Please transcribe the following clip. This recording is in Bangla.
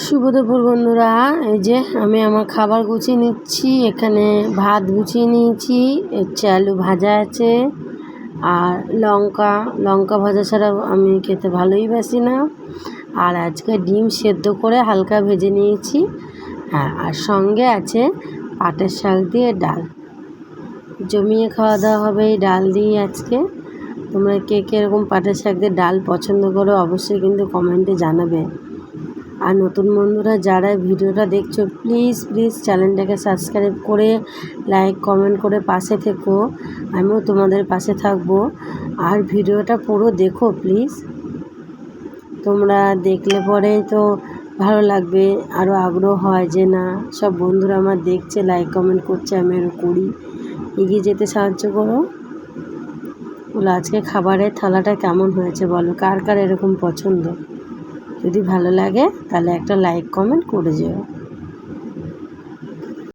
শুভ দুপুর বন্ধুরা। এই যে আমি আমার খাবার গুছিয়ে নিচ্ছি। এখানে ভাত গুছিয়ে নিয়েছি, আলু ভাজা আছে আর লঙ্কা ভাজা ছাড়া আমি খেতে ভালোই বাসি না। আর আজকে ডিম সেদ্ধ করে হালকা ভেজে নিয়েছি। হ্যাঁ, আর সঙ্গে আছে পাটের শাক দিয়ে ডাল। জমিয়ে খাওয়া দাওয়া হবে এই ডাল দিয়ে আজকে। তোমরা কে কে এরকম পাটের শাক দিয়ে ডাল পছন্দ করো অবশ্যই কিন্তু কমেন্টে জানাবে। আর নতুন বন্ধুরা যারা ভিডিওটা দেখছো প্লিজ চ্যানেলটাকে সাবস্ক্রাইব করে লাইক কমেন্ট করে পাশে থেকো। আমিও তোমাদের পাশে থাকবো। আর ভিডিওটা পুরো দেখো প্লিজ। তোমরা দেখলে পরে তো ভালো লাগবে, আরও আগ্রহ হয় যে না সব বন্ধুরা আমার দেখছে, লাইক কমেন্ট করছে, আমি আরও করি। এগিয়ে যেতে সাহায্য করো। বলো আজকে খাবারের থালাটা কেমন হয়েছে বলো, কার কার এরকম পছন্দ। যদি ভালো লাগে তাহলে একটা লাইক কমেন্ট করে যেও।